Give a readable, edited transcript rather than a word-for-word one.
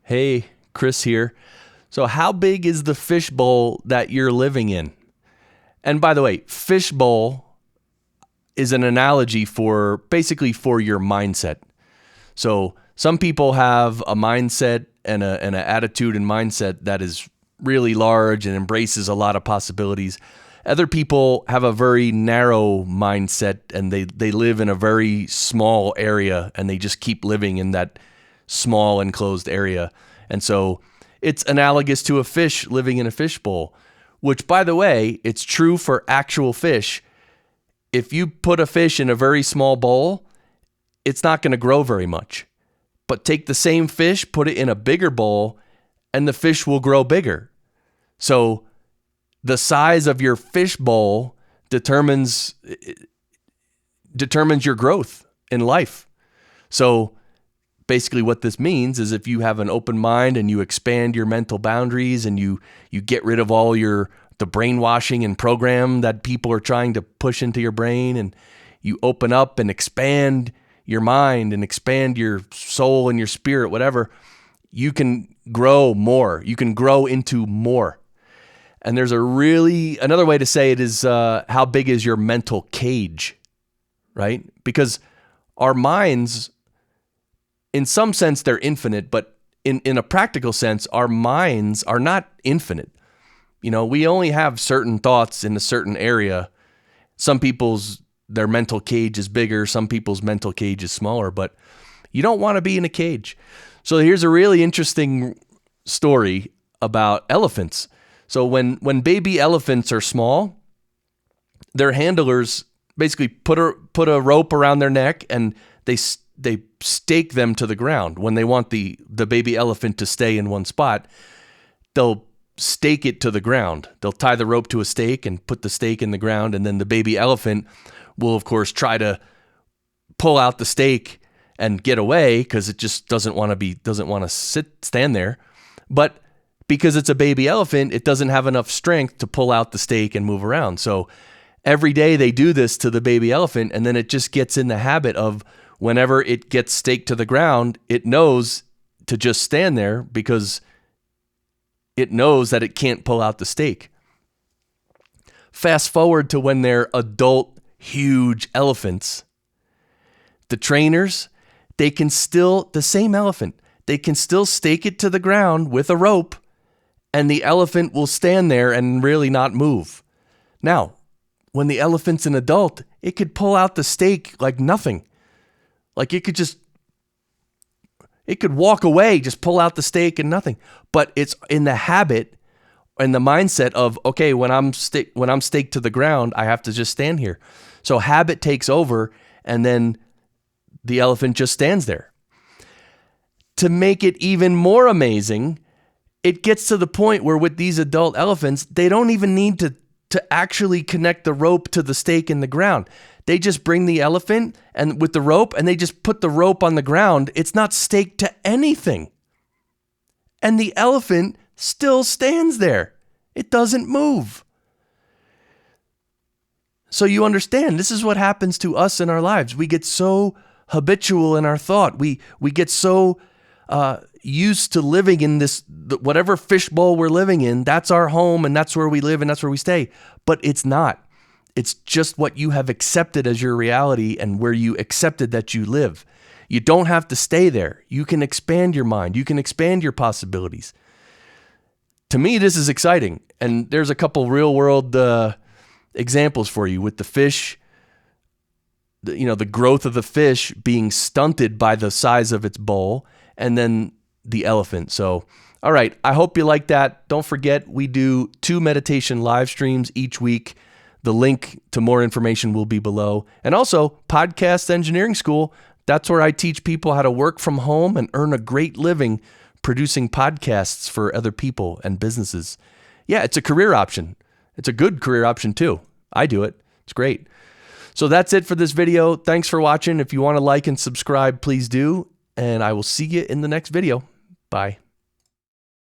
Hey, Chris here. So how big is the fishbowl that you're living in? And by the way, fishbowl is an analogy for basically for your mindset. So some people have a mindset and an attitude and mindset that is really large and embraces a lot of possibilities. Other people have a very narrow mindset and they live in a very small area and they just keep living in that small enclosed area. And so it's analogous to a fish living in a fishbowl, which, by the way, it's true for actual fish. If you put a fish in a very small bowl, it's not going to grow very much. But take the same fish, put it in a bigger bowl, and the fish will grow bigger. So the size of your fish bowl determines your growth in life. So basically what this means is if you have an open mind and you expand your mental boundaries and you get rid of all the brainwashing and program that people are trying to push into your brain, and you open up and expand your mind and expand your soul and your spirit, whatever, you can grow more. You can grow into more. And there's another way to say it is how big is your mental cage, right? Because our minds, in some sense, they're infinite, but in a practical sense, our minds are not infinite. You know, we only have certain thoughts in a certain area. Some people's, their mental cage is bigger. Some people's mental cage is smaller, but you don't want to be in a cage. So here's a really interesting story about elephants. So when baby elephants are small, their handlers basically put a rope around their neck and they stake them to the ground. When they want the baby elephant to stay in one spot, they'll stake it to the ground. They'll tie the rope to a stake and put the stake in the ground, and then the baby elephant will, of course, try to pull out the stake and get away because it just doesn't want to stand there. But because it's a baby elephant, it doesn't have enough strength to pull out the stake and move around. So every day they do this to the baby elephant, and then it just gets in the habit of whenever it gets staked to the ground, it knows to just stand there because it knows that it can't pull out the stake. Fast forward to when they're adult, huge elephants. The trainers, the same elephant, they can still stake it to the ground with a rope, and the elephant will stand there and really not move. Now, when the elephant's an adult, it could pull out the stake like nothing. Like it could walk away, just pull out the stake and nothing. But it's in the habit and the mindset of, okay, when I'm staked to the ground, I have to just stand here. So habit takes over, and then the elephant just stands there. To make it even more amazing, it gets to the point where with these adult elephants, they don't even need to actually connect the rope to the stake in the ground. They just bring the elephant and with the rope, and they just put the rope on the ground. It's not staked to anything. And the elephant still stands there. It doesn't move. So you understand, this is what happens to us in our lives. We get so habitual in our thought. We get so used to living in this, whatever fishbowl we're living in, that's our home and that's where we live and that's where we stay. But it's not. It's just what you have accepted as your reality and where you accepted that you live. You don't have to stay there. You can expand your mind. You can expand your possibilities. To me, this is exciting. And there's a couple real world examples for you with the fish, the growth of the fish being stunted by the size of its bowl, and then the elephant. So, all right, I hope you like that. Don't forget, we do 2 meditation live streams each week. The link to more information will be below. And also, Podcast Engineering School. That's where I teach people how to work from home and earn a great living producing podcasts for other people and businesses. Yeah, it's a career option. It's a good career option too. I do it. It's great. So that's it for this video. Thanks for watching. If you want to like and subscribe, please do. And I will see you in the next video. Bye.